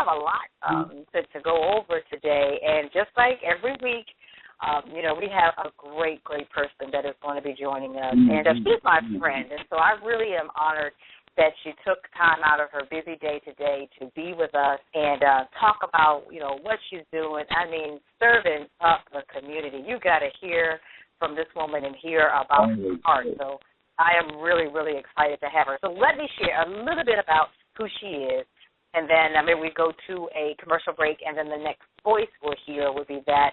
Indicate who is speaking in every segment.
Speaker 1: have a lot to go over today. And just like every week, we have a great, great person that is going to be joining us. And she's my friend. And so I really am honored that she took time out of her busy day today to be with us and talk about, what she's doing. I mean, serving up the community. You got to hear from this woman and hear about her heart. So I am really, really excited to have her. So let me share a little bit about who she is, and then we go to a commercial break, and then the next voice we'll hear will be that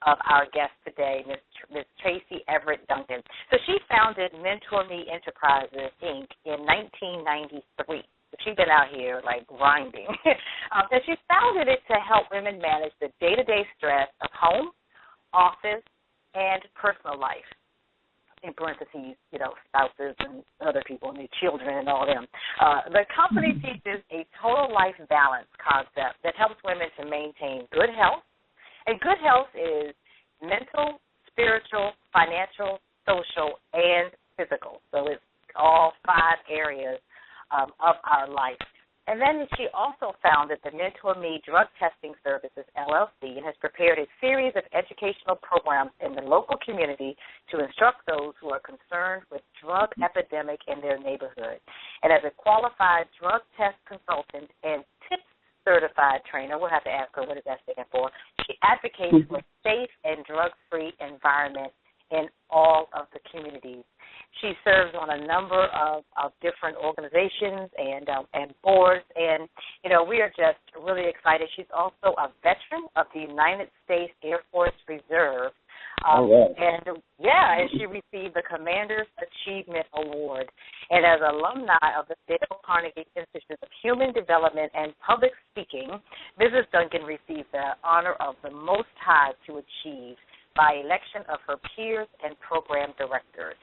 Speaker 1: of our guest today, Ms. Tracy Everette-Duncan. So she founded Mentor Me Enterprises, Inc. in 1993. She's been out here, grinding. And she founded it to help women manage the day-to-day stress of home, office, and personal life. In parentheses, spouses and other people and their children and all them. The company teaches a total life balance concept that helps women to maintain good health. And good health is mental, spiritual, financial, social, and physical. So it's all 5 areas of our life. And then she also founded the Mentor Me Drug Testing Services, LLC, and has prepared a series of educational programs in the local community to instruct those who are concerned with drug epidemic in their neighborhood. And as a qualified drug test consultant and TIPS certified trainer, we'll have to ask her what is that standing for, she advocates for a safe and drug-free environment in all of the communities. She serves on a number of different organizations and boards, and, we are just really excited. She's also a veteran of the United States Air Force Reserve. And she received the Commander's Achievement Award. And as alumni of the Dale Carnegie Institute of Human Development and Public Speaking, Mrs. Duncan received the honor of the Most High to achieve by election of her peers and program directors.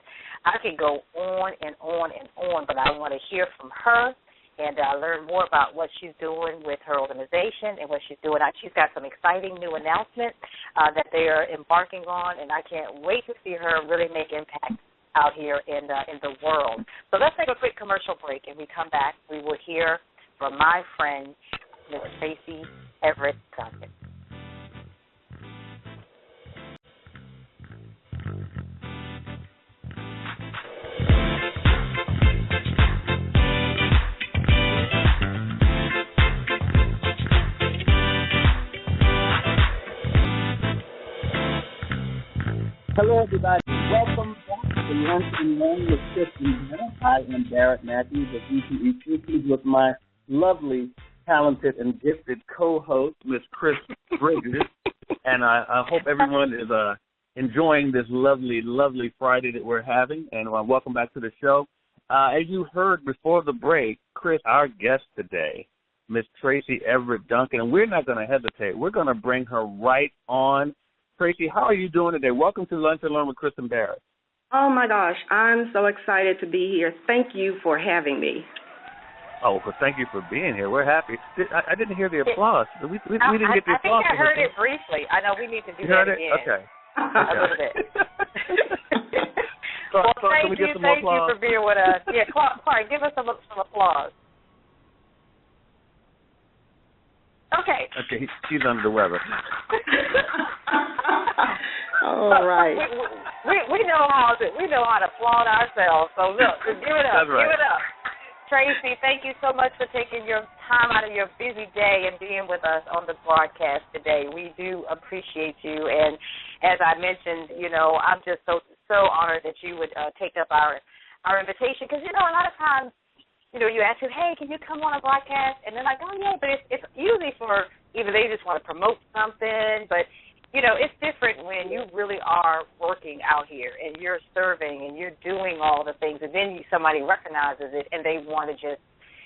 Speaker 1: I could go on and on and on, but I want to hear from her and learn more about what she's doing with her organization and what she's doing. She's got some exciting new announcements that they are embarking on, and I can't wait to see her really make impact out here in the world. So let's take a quick commercial break, and we come back. We will hear from my friend, Ms. Tracy Everette-Duncan.
Speaker 2: Hello, everybody. Welcome back to Lunch and Learn with Chris and Barrett. I am Barrett Matthews of ETE with my lovely, talented, and gifted co-host, Miss Chris Briggs. And I hope everyone is enjoying this lovely, lovely Friday that we're having. And welcome back to the show. As you heard before the break, Chris, our guest today, Miss Tracy Everette-Duncan, and we're not going to hesitate. We're going to bring her right on. Tracy, how are you doing today? Welcome to Lunch and Learn with Chris and Barrett.
Speaker 3: Oh, my gosh. I'm so excited to be here. Thank you for having me.
Speaker 2: Oh, well, thank you for being here. We're happy. I didn't hear the applause. We didn't get the applause.
Speaker 1: I think I heard it briefly. I know we need to do that again.
Speaker 2: Okay.
Speaker 1: A little bit.
Speaker 2: Well,
Speaker 1: thank you for being with us. Yeah, Clark, give us some applause. Okay.
Speaker 2: Okay, she's under the weather.
Speaker 3: All right.
Speaker 1: We know how to applaud ourselves. So look, give it up.
Speaker 2: That's right.
Speaker 1: Give it up. Tracy, thank you so much for taking your time out of your busy day and being with us on the broadcast today. We do appreciate you. And as I mentioned, I'm just so honored that you would take up our invitation because, a lot of times, you ask them, hey, can you come on a broadcast? And they're like, oh, yeah, but it's usually for either they just want to promote something, but, it's different when you really are working out here and you're serving and you're doing all the things, and then somebody recognizes it and they want to just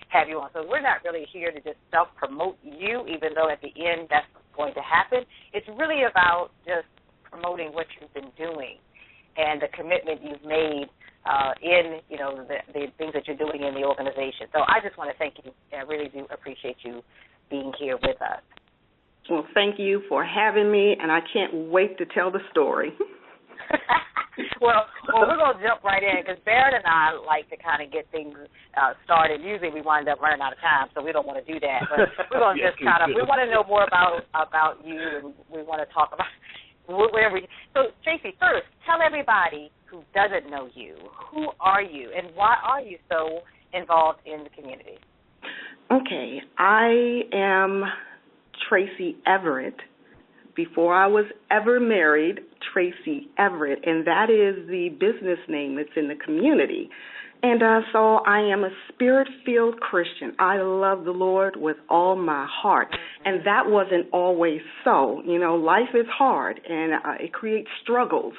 Speaker 1: have you on. So we're not really here to just self-promote you, even though at the end that's going to happen. It's really about just promoting what you've been doing and the commitment you've made in, the things that you're doing in the organization. So I just want to thank you. I really do appreciate you being here with us.
Speaker 3: Well, thank you for having me, and I can't wait to tell the story.
Speaker 1: Well, we're going to jump right in because Barrett and I like to kind of get things started. Usually we wind up running out of time, so we don't want to do that. But we're going to just kind of, we want to know more about you, and we want to talk about whatever. So, Tracy, first, tell everybody who doesn't know you, who are you, and why are you so involved in the community?
Speaker 3: Okay, I am Tracy Everette. Before I was ever married, Tracy Everette, and that is the business name that's in the community. And so I am a spirit-filled Christian. I love the Lord with all my heart, and that wasn't always so. You know, life is hard, and it creates struggles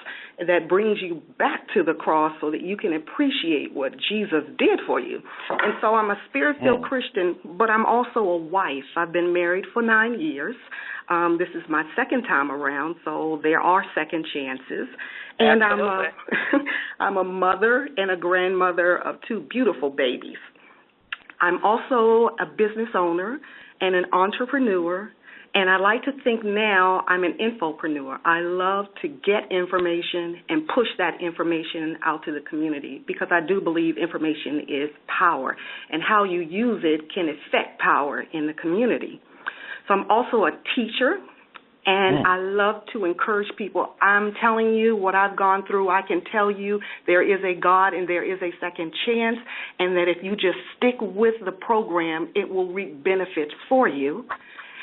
Speaker 3: that brings you back to the cross so that you can appreciate what Jesus did for you. And so I'm a spirit-filled Christian, but I'm also a wife. I've been married for 9 years. This is my second time around, so there are second chances. And I'm a mother and a grandmother of 2 beautiful babies. I'm also a business owner and an entrepreneur, and I like to think now I'm an infopreneur. I love to get information and push that information out to the community because I do believe information is power, and how you use it can affect power in the community. So I'm also a teacher, and I love to encourage people. I'm telling you what I've gone through. I can tell you there is a God and there is a second chance, and that if you just stick with the program, it will reap benefits for you.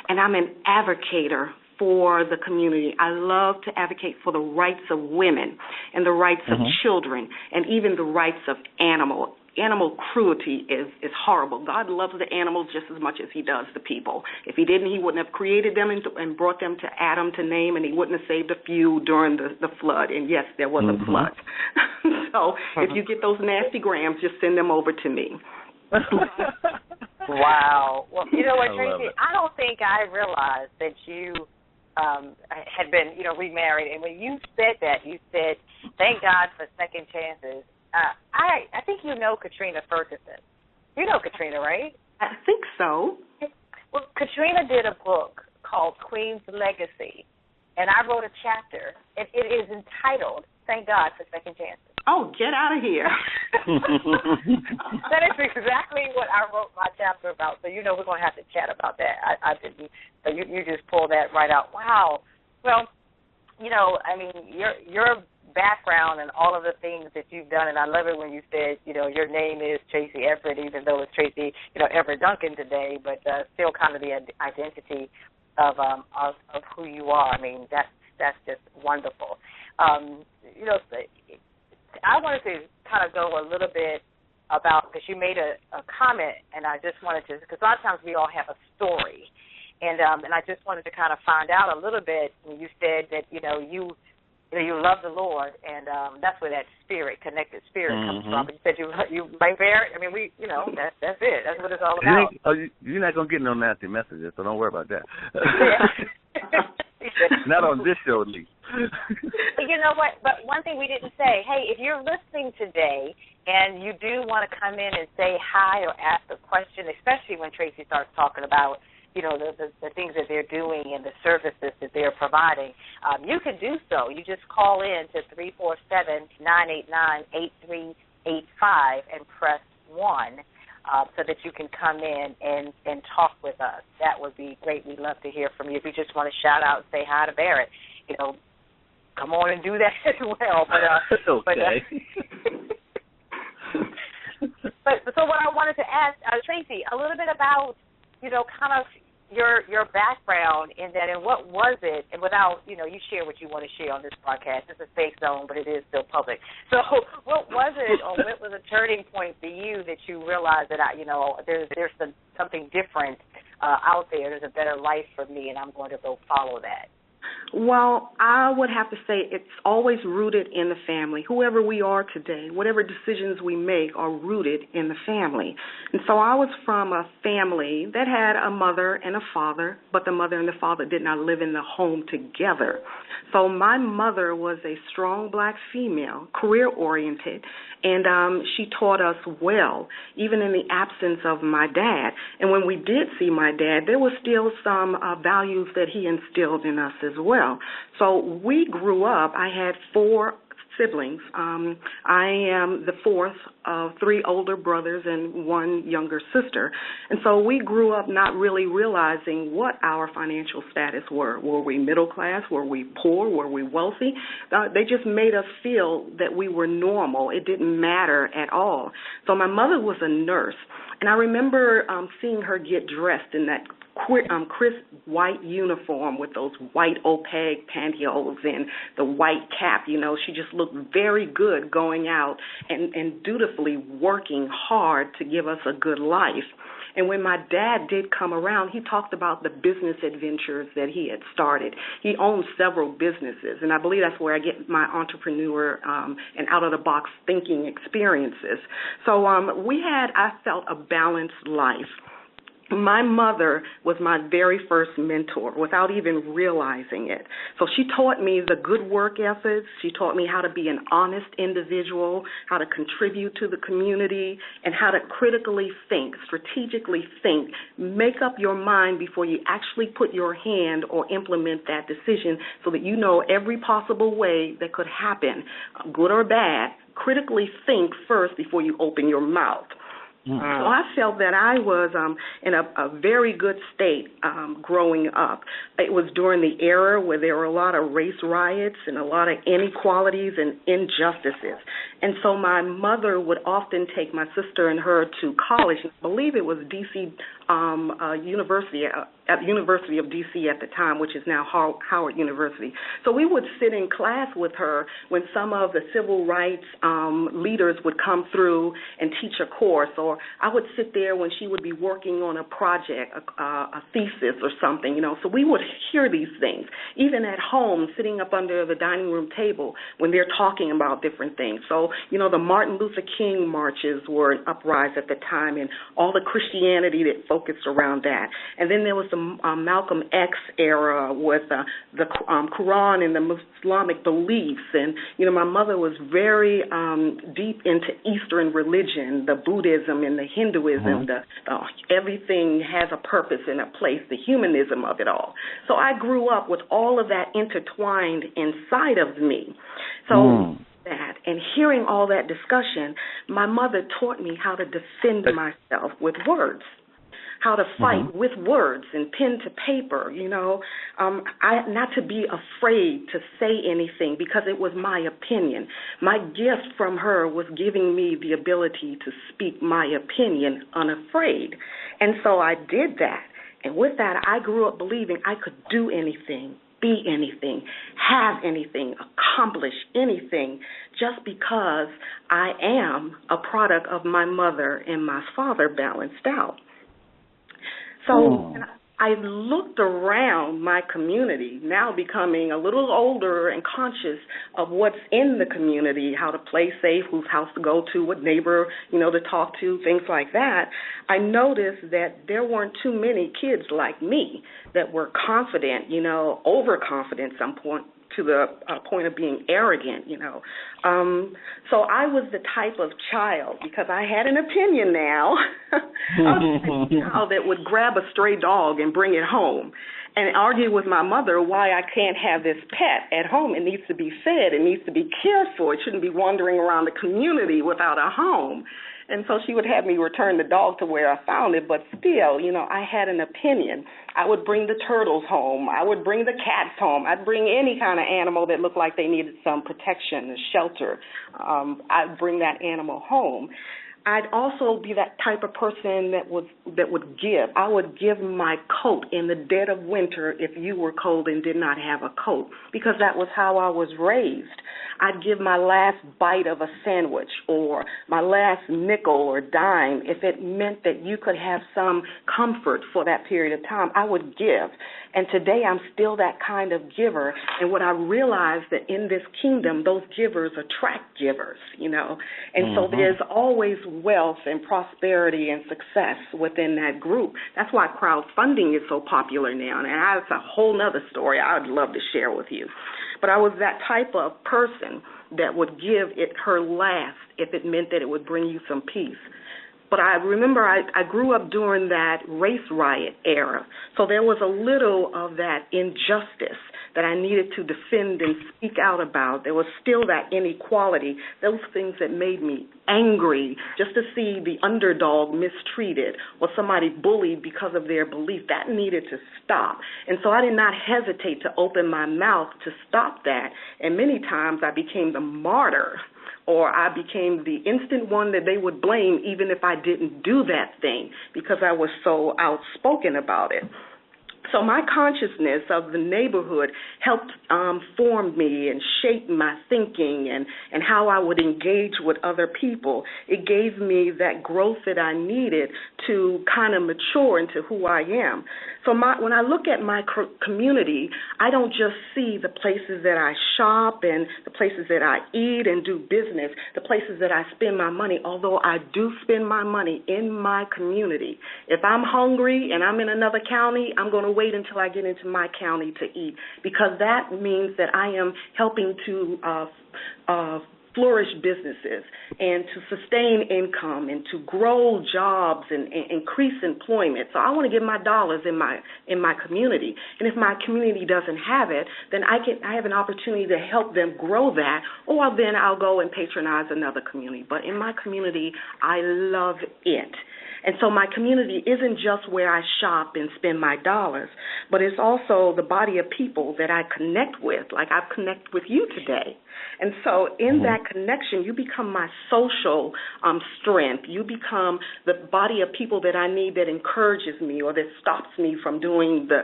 Speaker 3: And I'm an advocator for the community. I love to advocate for the rights of women and the rights of children and even the rights of animals. Animal cruelty is horrible. God loves the animals just as much as he does the people. If he didn't, he wouldn't have created them and brought them to Adam to name, and he wouldn't have saved a few during the flood. And, yes, there was a flood. So if you get those nasty grams, just send them over to me.
Speaker 1: Wow. Well, you know what, Tracy, I don't think I realized that you had been, remarried. And when you said that, you said, thank God for second chances. I think you know Katrina Ferguson. You know Katrina, right?
Speaker 3: I think so.
Speaker 1: Well, Katrina did a book called Queen's Legacy, and I wrote a chapter. It is entitled, Thank God for Second Chances.
Speaker 3: Oh, get out of here.
Speaker 1: That is exactly what I wrote my chapter about. So, we're going to have to chat about that. I didn't. So you just pulled that right out. Wow. Well, your background and all of the things that you've done, and I love it when you said, your name is Tracy Everette, even though it's Tracy, Everette-Duncan today, but still kind of the identity of who you are. I mean, that's just wonderful. I wanted to kind of go a little bit about, because you made a comment, and I just wanted to, because a lot of times we all have a story, and I just wanted to kind of find out a little bit when you said that, you love the Lord, and that's where that connected spirit comes from. But you said you like Barrett. I mean, that's it. That's what it's all about.
Speaker 2: You're not going to get no nasty messages, so don't worry about that. Not on this show, at least.
Speaker 1: But you know what? But one thing we didn't say, hey, if you're listening today and you do want to come in and say hi or ask a question, especially when Tracy starts talking about the things that they're doing and the services that they're providing, you can do so. You just call in to 347-989-8385 and press 1 so that you can come in and talk with us. That would be great. We'd love to hear from you. If you just want to shout out and say hi to Barrett, come on and do that as well. But, but so what I wanted to ask, Tracy, a little bit about, kind of your background in that, and what was it, and without, you share what you want to share on this podcast. It's a safe zone, but it is still public. So what was it, or what was a turning point for you that you realized that, there's something different out there, there's a better life for me, and I'm going to go follow that?
Speaker 3: Well, I would have to say it's always rooted in the family. Whoever we are today, whatever decisions we make are rooted in the family. And so I was from a family that had a mother and a father, but the mother and the father did not live in the home together. So my mother was a strong black female, career-oriented, and she taught us well, even in the absence of my dad. And when we did see my dad, there was still some values that he instilled in us as well. So we grew up. I had 4 siblings. I am the fourth of three older brothers and one younger sister. And so we grew up not really realizing what our financial status were. Were we middle class? Were we poor? Were we wealthy? They just made us feel that we were normal. It didn't matter at all. So my mother was a nurse, and I remember seeing her get dressed in that crisp white uniform with those white opaque pantyhose and the white cap. You know, she just looked very good going out and dutifully working hard to give us a good life. And when my dad did come around, he talked about the business adventures that he had started. He owned several businesses, and I believe that's where I get my entrepreneur and out-of-the-box thinking experiences. So I felt, a balanced life. My mother was my very first mentor without even realizing it. So she taught me the good work ethics. She taught me how to be an honest individual, how to contribute to the community, and how to critically think, strategically think, make up your mind before you actually put your hand or implement that decision so that you know every possible way that could happen, good or bad. Critically think first before you open your mouth. So I felt that I was in a very good state growing up. It was during the era where there were a lot of race riots and a lot of inequalities and injustices. And so my mother would often take my sister and her to college. I believe it was D.C. University, at the University of D.C. at the time, which is now Howard University. So we would sit in class with her when some of the civil rights leaders would come through and teach a course, or I would sit there when she would be working on a project, a thesis or something, you know. So we would hear these things, even at home, sitting up under the dining room table when they're talking about different things. So, you know, the Martin Luther King marches were an uprise at the time, and all the Christianity that focused around that. And then there was the Malcolm X era with the Quran and the Islamic beliefs. And, you know, my mother was very deep into Eastern religion, the Buddhism and the Hinduism, everything has a purpose and a place, the humanism of it all. So I grew up with all of that intertwined inside of me. So that, and hearing all that discussion, my mother taught me how to defend myself with words, how to fight with words and pen to paper, you know, not to be afraid to say anything because it was my opinion. My gift from her was giving me the ability to speak my opinion unafraid. And so I did that. And with that, I grew up believing I could do anything, be anything, have anything, accomplish anything, just because I am a product of my mother and my father balanced out. So I looked around my community, now becoming a little older and conscious of what's in the community, how to play safe, whose house to go to, what neighbor, you know, to talk to, things like that. I noticed that there weren't too many kids like me that were confident, you know, overconfident at some point, to the point of being arrogant, you know. So I was the type of child, because I had an opinion now, I was the type of child that would grab a stray dog and bring it home and argue with my mother why I can't have this pet at home. It needs to be fed. It needs to be cared for. It shouldn't be wandering around the community without a home. And so she would have me return the dog to where I found it, but still, you know, I had an opinion. I would bring the turtles home. I would bring the cats home. I'd bring any kind of animal that looked like they needed some protection and shelter. I'd bring that animal home. I'd also be that type of person that would give. I would give my coat in the dead of winter if you were cold and did not have a coat, because that was how I was raised. I'd give my last bite of a sandwich or my last nickel or dime if it meant that you could have some comfort for that period of time. I would give. And today I'm still that kind of giver. And what I realized that in this kingdom, those givers attract givers, you know. And so there's always wealth and prosperity and success within that group. That's why crowdfunding is so popular now. And that's a whole nother story I would love to share with you. But I was that type of person that would give it her last if it meant that it would bring you some peace. But I remember I grew up during that race riot era, so there was a little of that injustice that I needed to defend and speak out about. There was still that inequality, those things that made me angry, just to see the underdog mistreated or somebody bullied because of their belief. That needed to stop. And so I did not hesitate to open my mouth to stop that. And many times I became the martyr, or I became the instant one that they would blame even if I didn't do that thing because I was so outspoken about it. So my consciousness of the neighborhood helped form me and shape my thinking and how I would engage with other people. It gave me that growth that I needed to kind of mature into who I am. So when I look at my community, I don't just see the places that I shop and the places that I eat and do business, the places that I spend my money, although I do spend my money in my community. If I'm hungry and I'm in another county, I'm going to wait until I get into my county to eat, because that means that I am helping to flourish businesses and to sustain income and to grow jobs and increase employment. So I want to give my dollars in my community. And if my community doesn't have it, then I have an opportunity to help them grow that, or then I'll go and patronize another community. But in my community, I love it. And so my community isn't just where I shop and spend my dollars, but it's also the body of people that I connect with, like I've connected with you today. And so in that connection, you become my social strength. You become the body of people that I need that encourages me or that stops me from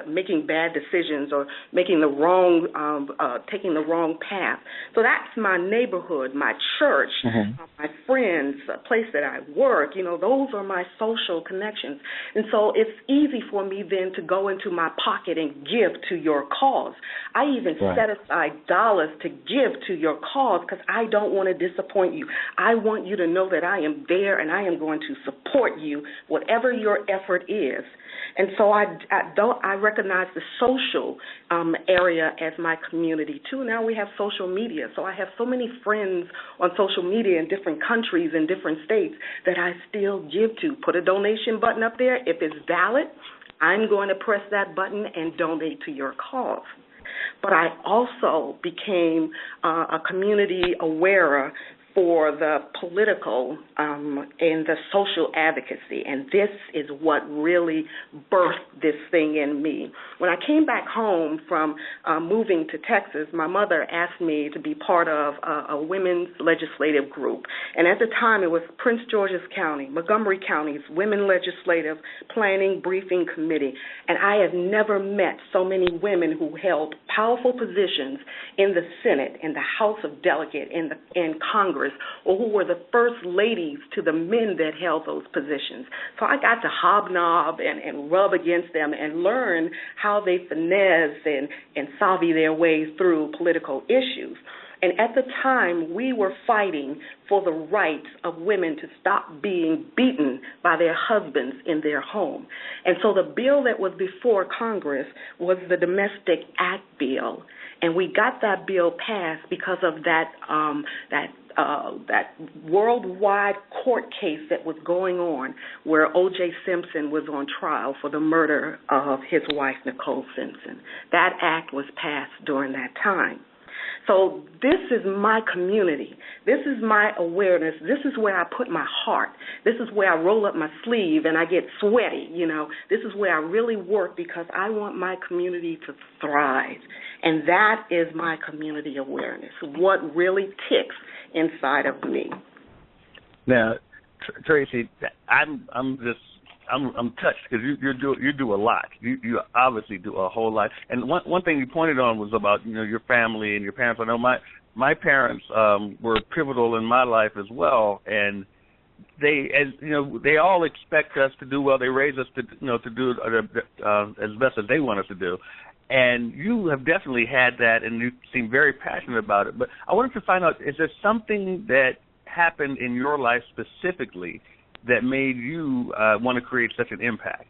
Speaker 3: making bad decisions or making taking the wrong path. So that's my neighborhood, my church, my friends, a place that I work. Those are my social connections. And so it's easy for me then to go into my pocket and give to your cause. I even set aside dollars to give to your cause because I don't want to disappoint you. I want you to know that I am there and I am going to support you, whatever your effort is. And so I recognize the social area as my community, too. Now we have social media. So I have so many friends on social media in different countries and different states that I still give to. Put a donation button up there. If it's valid, I'm going to press that button and donate to your cause. But I also became a community awarer for the political and the social advocacy, and this is what really birthed this thing in me. When I came back home from moving to Texas, my mother asked me to be part of a women's legislative group, and at the time it was Prince George's County, Montgomery County's Women Legislative Planning Briefing Committee, and I have never met so many women who held powerful positions in the Senate, in the House of Delegates, in Congress, or who were the first ladies to the men that held those positions. So I got to hobnob and rub against them and learn how they finesse and savvy their ways through political issues. And at the time, we were fighting for the rights of women to stop being beaten by their husbands in their home. And so the bill that was before Congress was the Domestic Act bill. And we got that bill passed because of that worldwide court case that was going on where O.J. Simpson was on trial for the murder of his wife, Nicole Simpson. That act was passed during that time. So this is my community. This is my awareness. This is where I put my heart. This is where I roll up my sleeve and I get sweaty, This is where I really work because I want my community to thrive. And that is my community awareness, what really ticks inside of me.
Speaker 4: Now, Tracy, I'm touched because you do a lot. You obviously do a whole lot. And one thing you pointed on was about your family and your parents. I know my parents were pivotal in my life as well, and they all expect us to do well. They raise us to do as best as they want us to do. And you have definitely had that, and you seem very passionate about it. But I wanted to find out, is there something that happened in your life specifically that made you want to create such an impact?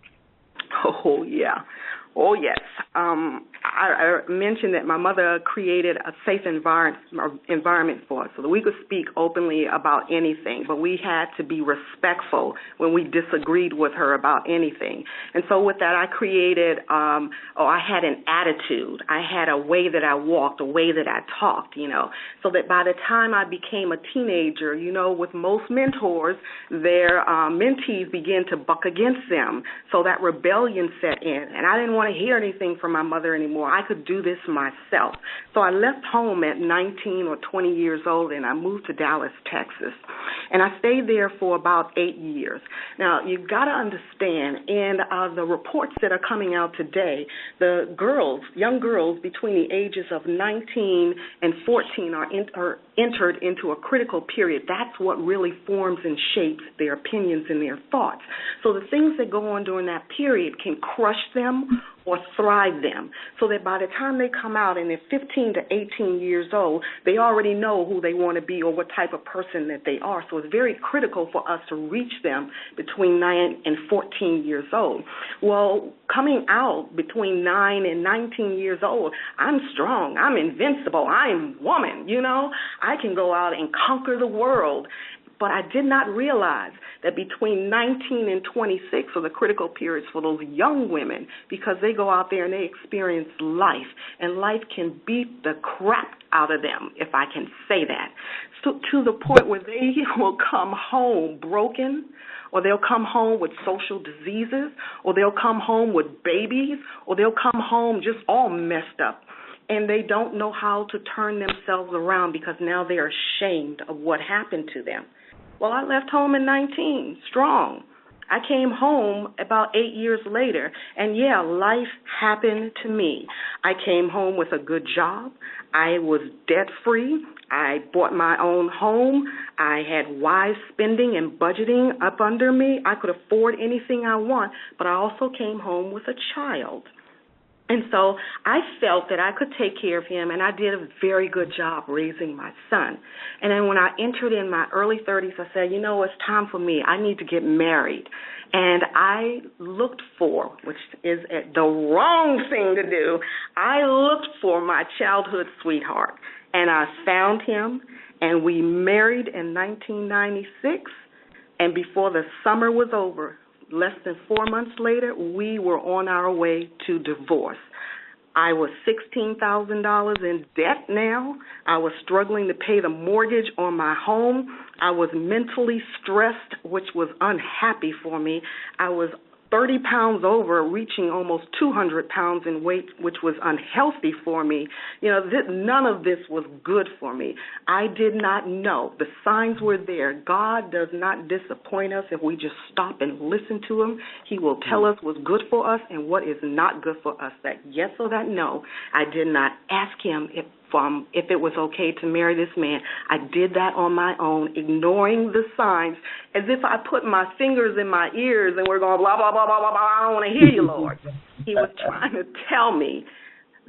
Speaker 3: Oh, yeah. Oh, yes. I mentioned that my mother created a safe environment for us so that we could speak openly about anything, but we had to be respectful when we disagreed with her about anything. And so with that, I created, I had an attitude. I had a way that I walked, a way that I talked, so that by the time I became a teenager, with most mentors, their mentees begin to buck against them. So that rebellion set in, and I didn't want to hear anything from my mother anymore. I could do this myself. So I left home at 19 or 20 years old, and I moved to Dallas, Texas. And I stayed there for about 8 years. Now, you've got to understand, in the reports that are coming out today, the girls, young girls between the ages of 19 and 14 are entered into a critical period. That's what really forms and shapes their opinions and their thoughts. So the things that go on during that period can crush them or thrive them, so that by the time they come out and they're 15 to 18 years old, they already know who they want to be or what type of person that they are. So it's very critical for us to reach them between 9 and 14 years old. Well, coming out between 9 and 19 years old, I'm strong, I'm invincible, I'm woman, I can go out and conquer the world. But I did not realize that between 19 and 26 are the critical periods for those young women, because they go out there and they experience life, and life can beat the crap out of them, if I can say that, so, to the point where they will come home broken, or they'll come home with social diseases, or they'll come home with babies, or they'll come home just all messed up. And they don't know how to turn themselves around because now they're ashamed of what happened to them. Well, I left home at 19, strong. I came home about 8 years later, and life happened to me. I came home with a good job. I was debt-free. I bought my own home. I had wise spending and budgeting up under me. I could afford anything I want, but I also came home with a child. And so I felt that I could take care of him, and I did a very good job raising my son. And then when I entered in my early 30s, I said, it's time for me. I need to get married. And I looked for, which is the wrong thing to do, I looked for my childhood sweetheart. And I found him, and we married in 1996. And before the summer was over, less than 4 months later, we were on our way to divorce. I was $16,000 in debt now. I was struggling to pay the mortgage on my home. I was mentally stressed, which was unhappy for me. I was 30 pounds over, reaching almost 200 pounds in weight, which was unhealthy for me. None of this was good for me. I did not know. The signs were there. God does not disappoint us if we just stop and listen to him. He will tell us what's good for us and what is not good for us, that yes or that no. I did not ask him if it was okay to marry this man. I did that on my own, ignoring the signs, as if I put my fingers in my ears and we're going blah, blah, blah, blah, blah, blah, I don't want to hear you, Lord. He was trying to tell me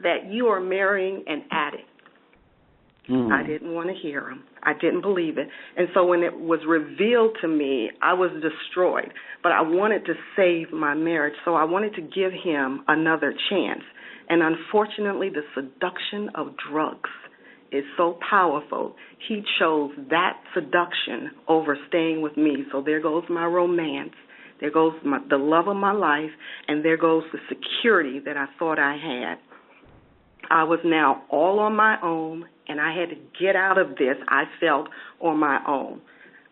Speaker 3: that you are marrying an addict. I didn't want to hear him. I didn't believe it. And so when it was revealed to me, I was destroyed. But I wanted to save my marriage, so I wanted to give him another chance. And unfortunately, the seduction of drugs is so powerful. He chose that seduction over staying with me. So there goes my romance. There goes the love of my life. And there goes the security that I thought I had. I was now all on my own, and I had to get out of this, I felt, on my own.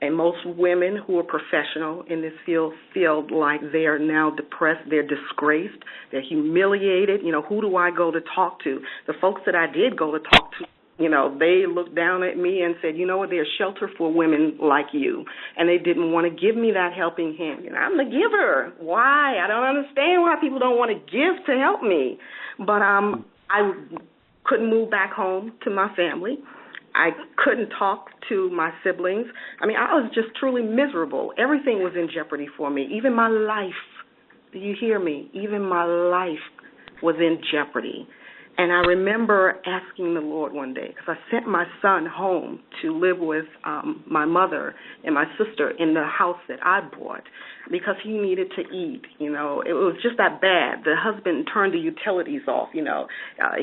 Speaker 3: And most women who are professional in this field feel like they're now depressed, they're disgraced, they're humiliated. Who do I go to talk to? The folks that I did go to talk to, they looked down at me and said, there's shelter for women like you. And they didn't want to give me that helping hand. I'm the giver. Why? I don't understand why people don't want to give to help me. But I couldn't move back home to my family. I couldn't talk to my siblings. I was just truly miserable. Everything was in jeopardy for me. Even my life, do you hear me? Even my life was in jeopardy. And I remember asking the Lord one day, because I sent my son home to live with my mother and my sister in the house that I bought because he needed to eat. You know, it was just that bad. The husband turned the utilities off. You know,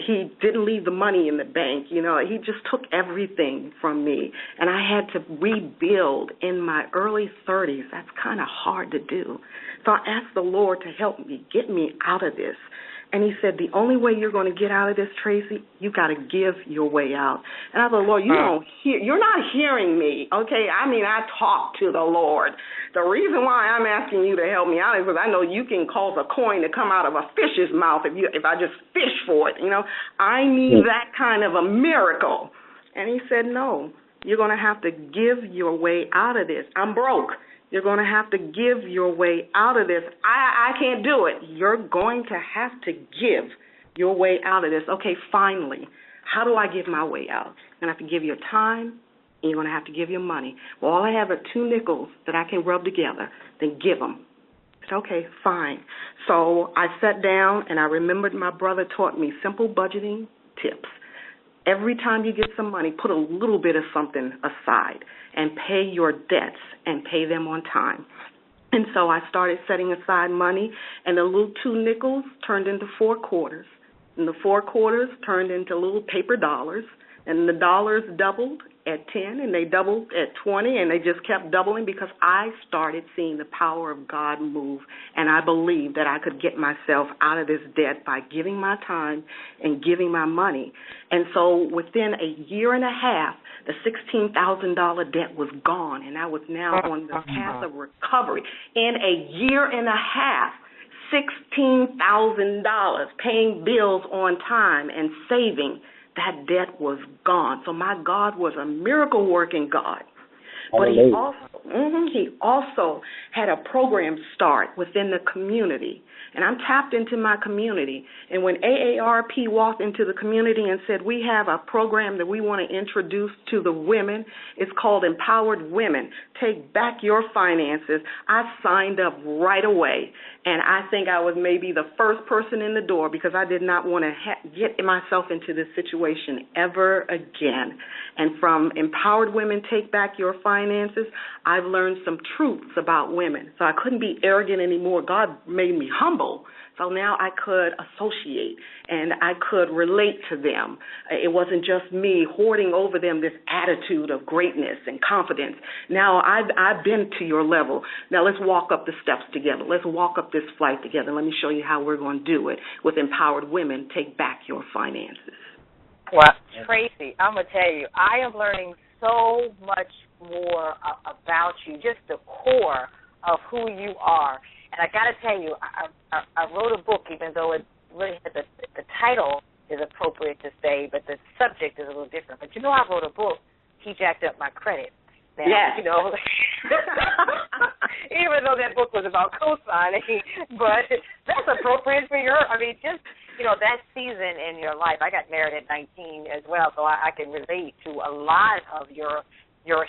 Speaker 3: he didn't leave the money in the bank. You know, he just took everything from me, and I had to rebuild in my early 30s. That's kind of hard to do. So I asked the Lord to help me, get me out of this. And he said, the only way you're going to get out of this, Tracy, you got to give your way out. And I thought, Lord, you're not hearing me, okay? I mean, I talk to the Lord. The reason why I'm asking you to help me out is because I know you can cause a coin to come out of a fish's mouth if I just fish for it, you know. I need that kind of a miracle. And he said, no, you're going to have to give your way out of this. I'm broke. You're going to have to give your way out of this. I can't do it. You're going to have to give your way out of this. Okay, finally, how do I give my way out? I'm going to have to give your time, and you're going to have to give your money. Well, all I have are 2 nickels that I can rub together. Then give them. I said, okay, fine. So I sat down, and I remembered my brother taught me simple budgeting tips. Every time you get some money, put a little bit of something aside and pay your debts and pay them on time. And so I started setting aside money, and the little 2 nickels turned into 4 quarters, and the 4 quarters turned into little paper dollars, and the dollars doubled at 10, and they doubled at 20, and they just kept doubling because I started seeing the power of God move, and I believed that I could get myself out of this debt by giving my time and giving my money. And so within a year and a half, the $16,000 debt was gone, and I was now on the path of recovery. In a year and a half, $16,000, paying bills on time and saving, that debt was gone. So my God was a miracle-working God. But he also had a program start within the community. And I'm tapped into my community. And when AARP walked into the community and said, we have a program that we want to introduce to the women, it's called Empowered Women. Take back your finances. I signed up right away. And I think I was maybe the first person in the door because I did not want to get myself into this situation ever again. And from Empowered Women, Take Back Your Finances, I've learned some truths about women. So I couldn't be arrogant anymore. God made me humble. So now I could associate and I could relate to them. It wasn't just me hoarding over them this attitude of greatness and confidence. Now I've been to your level. Now let's walk up the steps together. Let's walk up this flight together. Let me show you how we're going to do it with Empowered Women. Take back your finances.
Speaker 1: Well, Tracy, I'm going to tell you, I am learning so much more about you, just the core of who you are. And I got to tell you, I wrote a book, even though it really the title is appropriate to say, but the subject is a little different. But you know, I wrote a book. He jacked up my credit. Now,
Speaker 3: yes.
Speaker 1: You know, even though that book was about co-signing, but that's appropriate for your. I mean, just that season in your life. I got married at 19 as well, so I can relate to a lot of your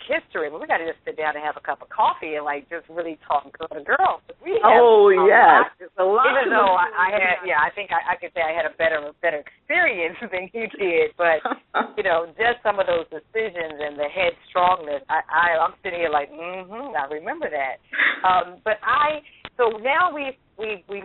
Speaker 1: history. But we got to just sit down and have a cup of coffee and just really talk girl to girl.
Speaker 3: Yes, a lot.
Speaker 1: Even though I think I could say I had a better experience than you did, but just some of those decisions and the headstrongness. I'm sitting here I remember that. So now we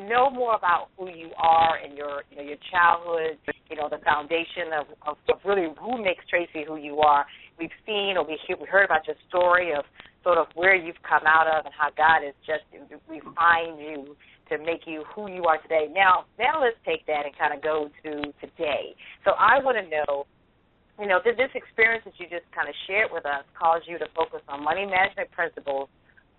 Speaker 1: know more about who you are and your childhood, the foundation of really who makes Tracy who you are. We've seen or we heard about your story of sort of where you've come out of and how God has just refined you to make you who you are today. Now let's take that and kind of go to today. So I want to know, did this experience that you just kind of shared with us cause you to focus on money management principles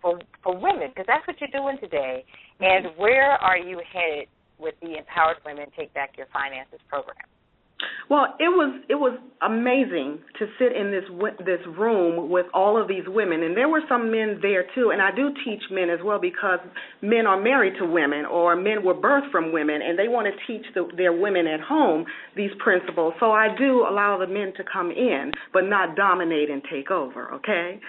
Speaker 1: for women? Because that's what you're doing today. And where are you headed with the Empowered Women Take Back Your Finances program?
Speaker 3: Well, it was amazing to sit in this room with all of these women, and there were some men there too. And I do teach men as well, because men are married to women, or men were birthed from women, and they want to teach their women at home these principles. So I do allow the men to come in, but not dominate and take over. Okay.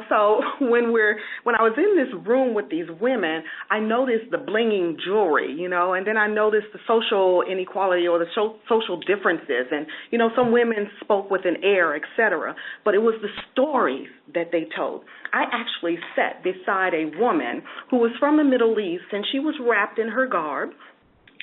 Speaker 3: So when I was in this room with these women, I noticed the blinging jewelry, and then I noticed the social inequality or the social differences, and some women spoke with an air, etc. But it was the stories that they told. I actually sat beside a woman who was from the Middle East, and she was wrapped in her garb.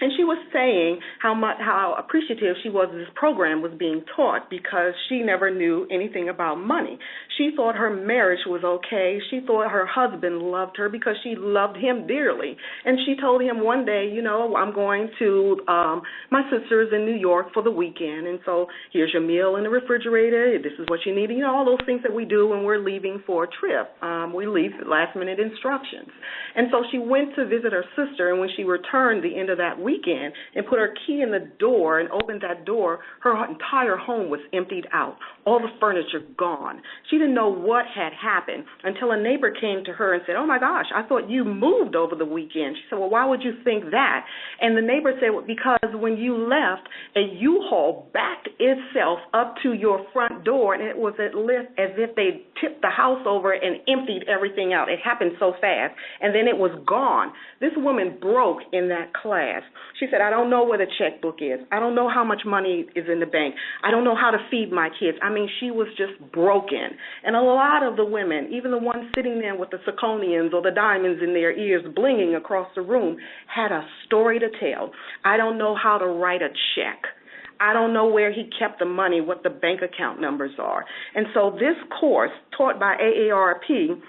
Speaker 3: And she was saying how appreciative she was this program was being taught, because she never knew anything about money. She thought her marriage was okay. She thought her husband loved her because she loved him dearly. And she told him one day, I'm going to my sister's in New York for the weekend, and so here's your meal in the refrigerator. This is what you need. All those things that we do when we're leaving for a trip. We leave last-minute instructions. And so she went to visit her sister, and when she returned the end of that weekend and put her key in the door and opened that door, her entire home was emptied out, all the furniture gone. She didn't know what had happened until a neighbor came to her and said, "Oh my gosh, I thought you moved over the weekend." She said, "Well, why would you think that?" And the neighbor said, "Well, because when you left, a U-Haul backed itself up to your front door, and it was as if they tipped the house over and emptied everything out. It happened so fast, and then it was gone." This woman broke in that class. She said, "I don't know where the checkbook is. I don't know how much money is in the bank. I don't know how to feed my kids." I mean, she was just broken. And a lot of the women, even the ones sitting there with the zirconians or the diamonds in their ears blinging across the room, had a story to tell. I don't know how to write a check. I don't know where he kept the money, what the bank account numbers are. And so this course, taught by AARP,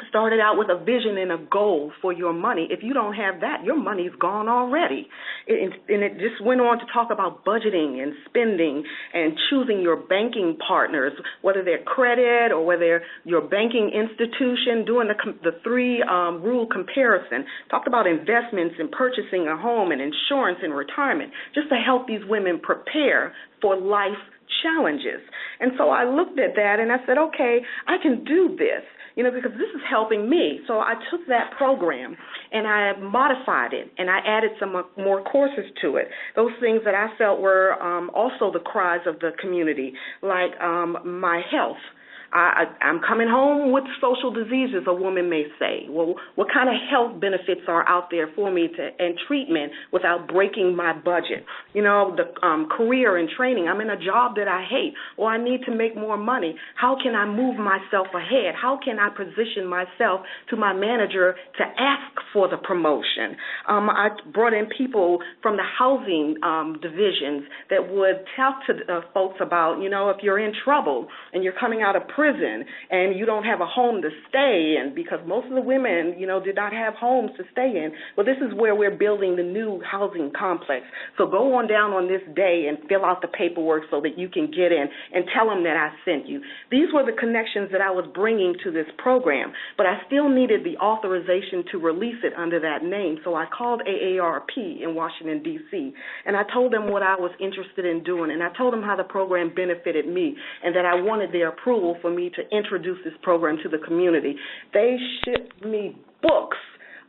Speaker 3: started out with a vision and a goal for your money. If you don't have that, your money's gone already. And it just went on to talk about budgeting and spending and choosing your banking partners, whether they're credit or whether your banking institution, doing the three-rule comparison. Talked about investments and purchasing a home and insurance and retirement, just to help these women prepare for life challenges. And so I looked at that and I said, okay, I can do this. Because this is helping me. So I took that program and I modified it and I added some more courses to it. Those things that I felt were also the cries of the community, like my health. I'm coming home with social diseases, a woman may say. Well, what kind of health benefits are out there for me and treatment without breaking my budget? The career and training. I'm in a job that I hate. Well, I need to make more money. How can I move myself ahead? How can I position myself to my manager to ask for the promotion? I brought in people from the housing divisions that would talk to folks about, if you're in trouble and you're coming out of prison and you don't have a home to stay in, because most of the women, did not have homes to stay in. Well, this is where we're building the new housing complex. So go on down on this day and fill out the paperwork so that you can get in and tell them that I sent you. These were the connections that I was bringing to this program, but I still needed the authorization to release it under that name. So I called AARP in Washington, D.C., and I told them what I was interested in doing, and I told them how the program benefited me and that I wanted their approval for me to introduce this program to the community. They shipped me books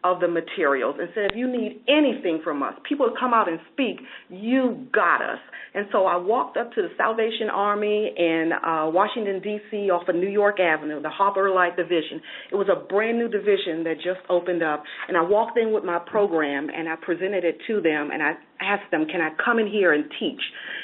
Speaker 3: of the materials and said, if you need anything from us, people come out and speak, you got us. And so I walked up to the Salvation Army in Washington, D.C. off of New York Avenue, the Harbor Light Division. It was a brand new division that just opened up. And I walked in with my program and I presented it to them and I asked them, can I come in here and teach?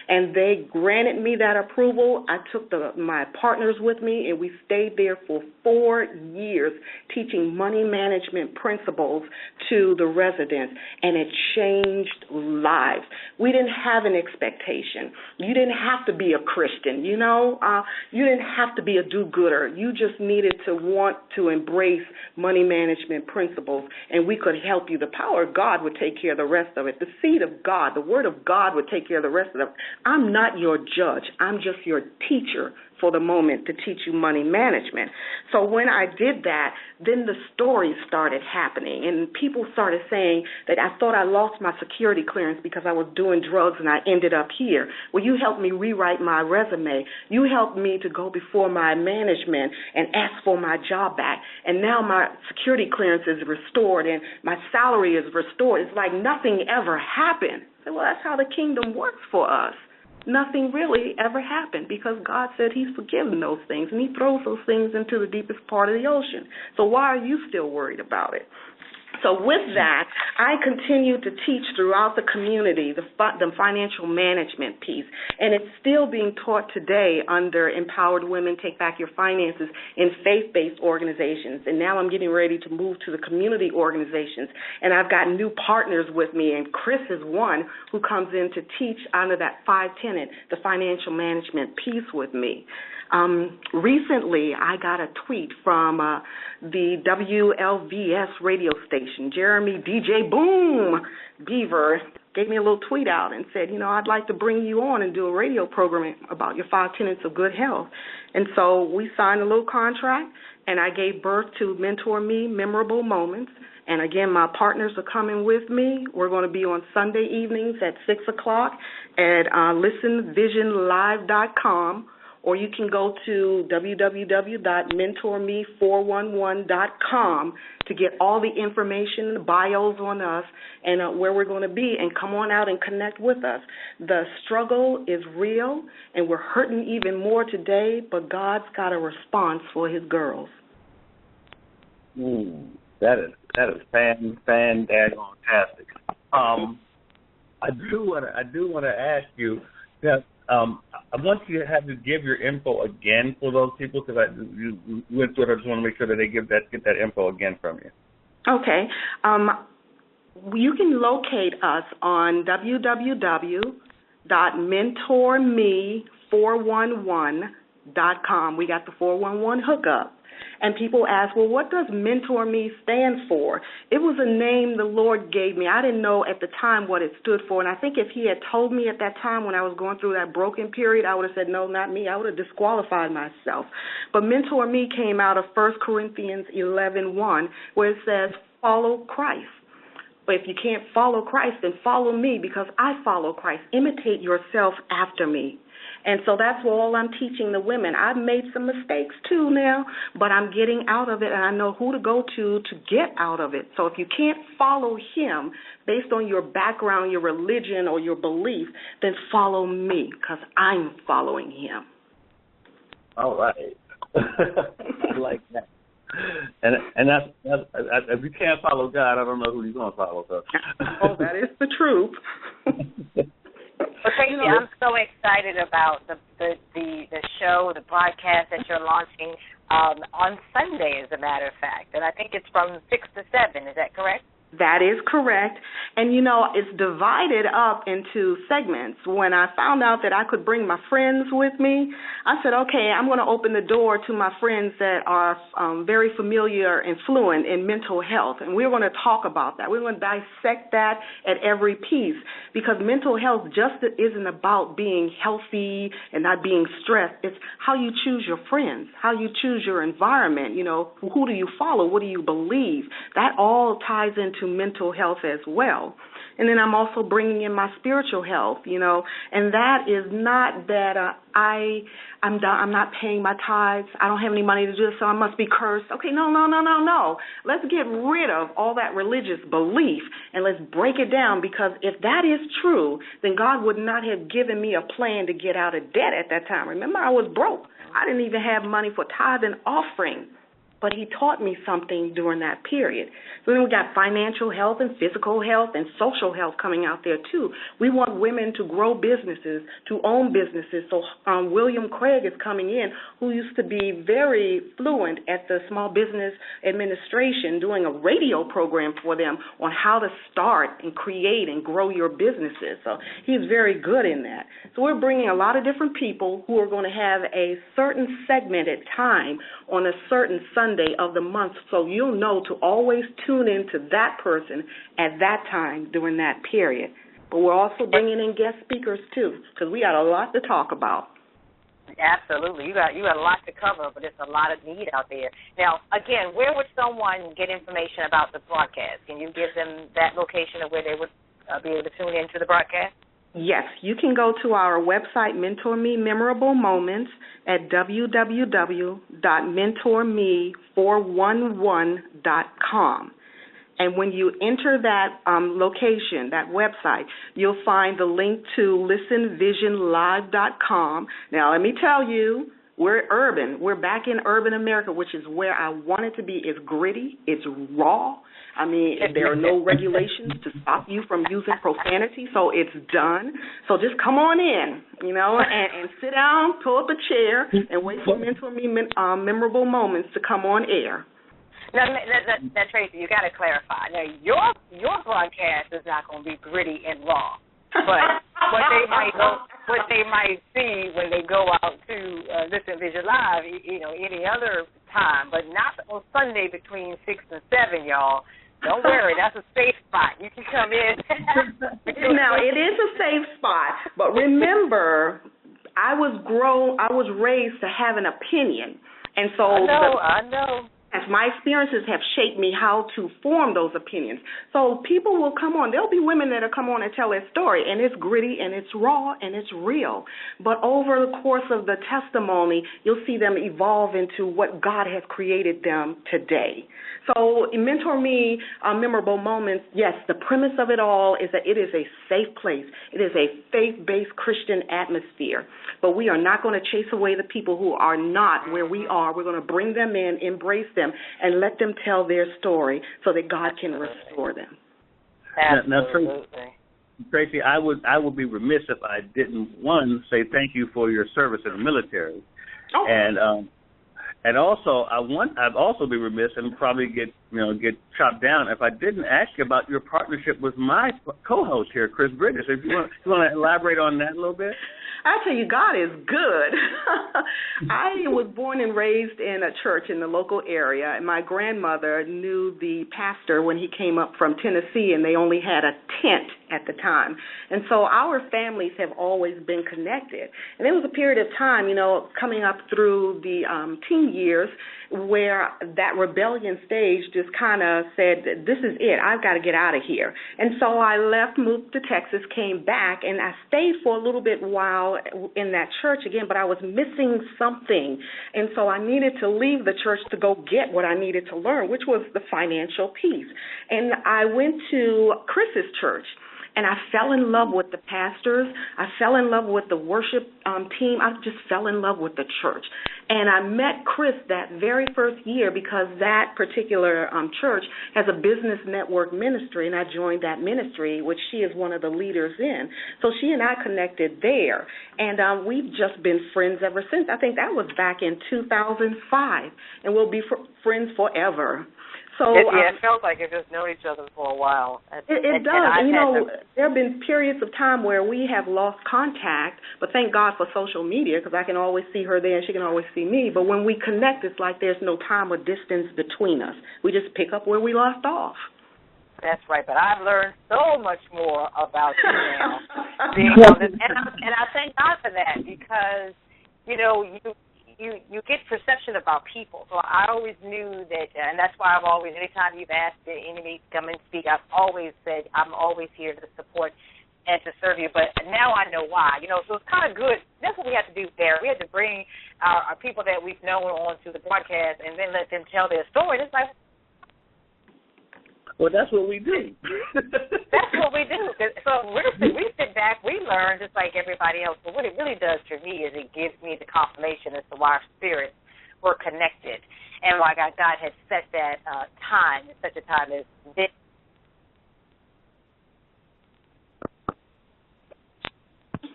Speaker 3: And they granted me that approval. I took my partners with me, and we stayed there for 4 years teaching money management principles to the residents, and it changed lives. We didn't have an expectation. You didn't have to be a Christian, you didn't have to be a do-gooder. You just needed to want to embrace money management principles, and we could help you. The power of God would take care of the rest of it. The seed of God. The Word of God would take care of the rest of it. I'm not your judge. I'm just your teacher for the moment to teach you money management. So when I did that, then the stories started happening, and people started saying that I thought I lost my security clearance because I was doing drugs and I ended up here. Well, you helped me rewrite my resume. You helped me to go before my management and ask for my job back, and now my security clearance is restored and my salary is restored. It's like nothing ever happened. So, well, that's how the kingdom works for us. Nothing really ever happened because God said he's forgiven those things, and he throws those things into the deepest part of the ocean. So why are you still worried about it? So with that, I continue to teach throughout the community the financial management piece, and it's still being taught today under Empowered Women Take Back Your Finances in faith-based organizations. And now I'm getting ready to move to the community organizations, and I've got new partners with me, and Chris is one who comes in to teach under that 5-tenet, the financial management piece with me. Recently, I got a tweet from the WLVS radio station. Jeremy DJ Boom Beaver gave me a little tweet out and said, I'd like to bring you on and do a radio program about your 5 tenets of good health. And so we signed a little contract, and I gave birth to Mentor Me Memorable Moments. And again, my partners are coming with me. We're going to be on Sunday evenings at 6 o'clock at listenvisionlive.com. Or you can go to www.mentorme411.com to get all the information, the bios on us, and where we're going to be, and come on out and connect with us. The struggle is real, and we're hurting even more today, but God's got a response for his girls.
Speaker 4: That is fan-tastic. I do want to ask you that. I want you to have to give your info again for those people because you went through it. I just want to make sure that they get that info again from you.
Speaker 3: Okay. You can locate us on www.mentorme411.com. We got the 411 hookup. And people ask, well, what does Mentor Me stand for? It was a name the Lord gave me. I didn't know at the time what it stood for. And I think if he had told me at that time when I was going through that broken period, I would have said, no, not me. I would have disqualified myself. But Mentor Me came out of 1 Corinthians 11:1, where it says, follow Christ. But if you can't follow Christ, then follow me because I follow Christ. Imitate yourself after me. And so that's all I'm teaching the women. I've made some mistakes too now, but I'm getting out of it, and I know who to go to get out of it. So if you can't follow him based on your background, your religion, or your belief, then follow me because I'm following him.
Speaker 4: All right. I like that. And that's if you can't follow God, I don't know who you're going to follow. So.
Speaker 3: Oh, that is the truth.
Speaker 1: Well, Tracy, I'm so excited about the show, the broadcast that you're launching on Sunday, as a matter of fact. And I think it's from 6 to 7. Is that correct?
Speaker 3: That is correct. And, it's divided up into segments. When I found out that I could bring my friends with me, I said, okay, I'm going to open the door to my friends that are very familiar and fluent in mental health. And we're going to talk about that. We're going to dissect that at every piece because mental health just isn't about being healthy and not being stressed. It's how you choose your friends, how you choose your environment. Who do you follow? What do you believe? That all ties into mental health as well. And then I'm also bringing in my spiritual health, and that is not that I'm not paying my tithes. I don't have any money to do this, so I must be cursed. Okay, no. Let's get rid of all that religious belief and let's break it down because if that is true, then God would not have given me a plan to get out of debt at that time. Remember, I was broke. I didn't even have money for tithe and offering. But he taught me something during that period. So then we got financial health and physical health and social health coming out there, too. We want women to grow businesses, to own businesses. So William Craig is coming in, who used to be very fluent at the Small Business Administration, doing a radio program for them on how to start and create and grow your businesses. So he's very good in that. So we're bringing a lot of different people who are going to have a certain segmented time on a certain Sunday of the month, so you'll know to always tune in to that person at that time during that period. But we're also bringing in guest speakers, too, because we got a lot to talk about.
Speaker 1: Absolutely. You got a lot to cover, but it's a lot of need out there. Now, again, where would someone get information about the broadcast? Can you give them that location of where they would be able to tune into the broadcast?
Speaker 3: Yes, you can go to our website, Mentor Me Memorable Moments, at www.mentorme411.com. And when you enter that location, that website, you'll find the link to listenvisionlive.com. Now, let me tell you, we're urban. We're back in urban America, which is where I want it to be. It's gritty. It's raw. I mean, there are no regulations to stop you from using profanity, so it's done. So just come on in, and sit down, pull up a chair, and wait for Mentor Me Memorable Moments to come on air.
Speaker 1: Now, Tracy, you got to clarify. Now, your broadcast is not going to be gritty and raw, but what they might see when they go out to Listen Vision Live, any other time, but not on Sunday between 6 and 7, y'all. Don't worry, that's a safe spot. You can come in.
Speaker 3: Now, it is a safe spot, but remember, I was raised to have an opinion, and so
Speaker 1: I know.
Speaker 3: As my experiences have shaped me how to form those opinions. So people will come on. There'll be women that'll come on and tell their story, and it's gritty, and it's raw, and it's real. But over the course of the testimony, you'll see them evolve into what God has created them today. So Mentor Me, Memorable Moments, yes, the premise of it all is that it is a safe place. It is a faith-based Christian atmosphere. But we are not going to chase away the people who are not where we are. We're going to bring them in, embrace them, and let them tell their story so that God can restore them.
Speaker 1: Absolutely.
Speaker 4: Now, Tracy, I would be remiss if I didn't, one, say thank you for your service in the military.
Speaker 3: Oh.
Speaker 4: And also, I'd also be remiss and probably get chopped down if I didn't ask you about your partnership with my co-host here, Chris Bridges. If you want to elaborate on that a little bit.
Speaker 3: I tell you, God is good. I was born and raised in a church in the local area, and my grandmother knew the pastor when he came up from Tennessee, and they only had a tent at the time. And so our families have always been connected. And there was a period of time, coming up through the teen years where that rebellion stage just kind of said, this is it, I've got to get out of here. And so I left, moved to Texas, came back, and I stayed for a little bit while in that church again, but I was missing something. And so I needed to leave the church to go get what I needed to learn, which was the financial piece. And I went to Chris's church. And I fell in love with the pastors. I fell in love with the worship team. I just fell in love with the church. And I met Chris that very first year because that particular church has a business network ministry, and I joined that ministry, which she is one of the leaders in. So she and I connected there, and we've just been friends ever since. I think that was back in 2005, and we'll be friends forever. So
Speaker 1: it felt like you've just known each other for a while.
Speaker 3: It does. And there have been periods of time where we have lost contact, but thank God for social media because I can always see her there and she can always see me. But when we connect, it's like there's no time or distance between us. We just pick up where we left off.
Speaker 1: That's right, but I've learned so much more about you now. And I thank God for that because, you get perception about people. So I always knew that, and that's why I've always, anytime you've asked me to come and speak, I've always said I'm always here to support and to serve you. But now I know why. So it's kind of good. That's what we have to do there. We have to bring our people that we've known onto the broadcast and then let them tell their story. It's like,
Speaker 4: well, that's what we do.
Speaker 1: That's what we do. So we sit back, we learn just like everybody else. But what it really does for me is it gives me the confirmation as to why our spirits were connected and why God has set that time, such a time as this.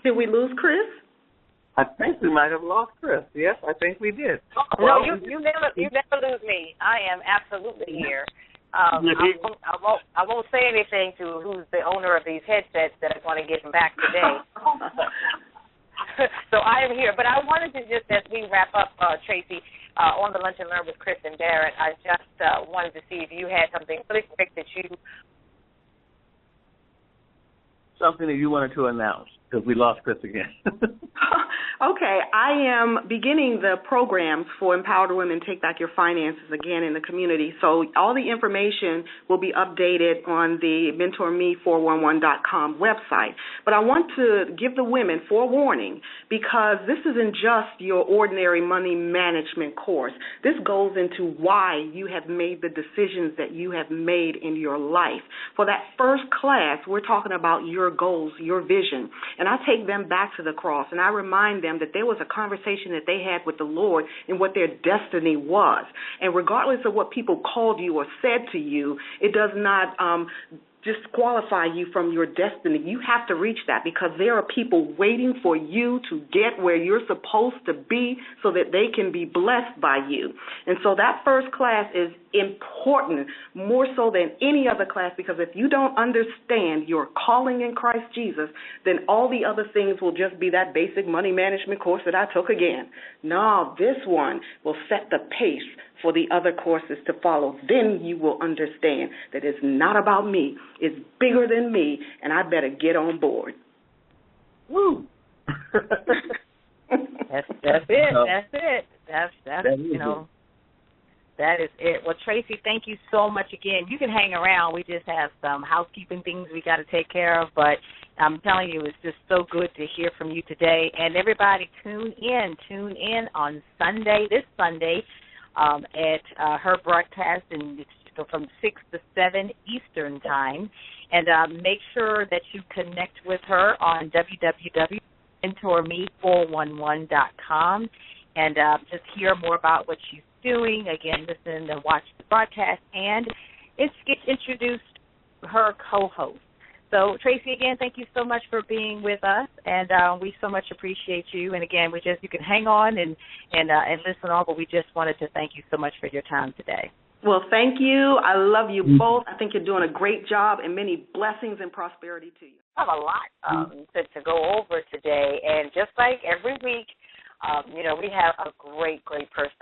Speaker 3: Did we lose Chris?
Speaker 4: I think we might have lost Chris. Yes, I think we did.
Speaker 1: No, you never lose me. I am absolutely here. I won't say anything to who's the owner of these headsets that are going to get them back today. So I am here. But I wanted to just, as we wrap up, Tracy, on the Lunch and Learn with Chris and Barrett, I just wanted to see if you had something really quick that you...
Speaker 4: something that you wanted to announce? Because we lost Chris again.
Speaker 3: Okay, I am beginning the programs for Empowered Women Take Back Your Finances again in the community. So all the information will be updated on the MentorMe411.com website. But I want to give the women forewarning, because this isn't just your ordinary money management course. This goes into why you have made the decisions that you have made in your life. For that first class, we're talking about your goals, your vision. And I take them back to the cross, and I remind them that there was a conversation that they had with the Lord and what their destiny was. And regardless of what people called you or said to you, it does not disqualify you from your destiny. You have to reach that, because there are people waiting for you to get where you're supposed to be so that they can be blessed by you. And so that first class is important, more so than any other class, because if you don't understand your calling in Christ Jesus, then all the other things will just be that basic money management course that I took again. No, this one will set the pace for the other courses to follow. Then you will understand that it's not about me. It's bigger than me, and I better get on board.
Speaker 4: Woo!
Speaker 1: That's it. That's it. That's you know. That is it. Well, Tracy, thank you so much again. You can hang around. We just have some housekeeping things we got to take care of, but I'm telling you, it's just so good to hear from you today. And everybody, tune in on Sunday, this Sunday, at her broadcast from 6 to 7 Eastern Time. And make sure that you connect with her on www.mentorme411.com and just hear more about what she's doing. Again, listen and watch the broadcast, and get introduced to her co-host. So, Tracy, again, thank you so much for being with us, and we so much appreciate you. And again, you can hang on and listen on, but we just wanted to thank you so much for your time today.
Speaker 3: Well, thank you. I love you both. I think you're doing a great job, and many blessings and prosperity to you.
Speaker 1: I have a lot to go over today, and just like every week, we have a great person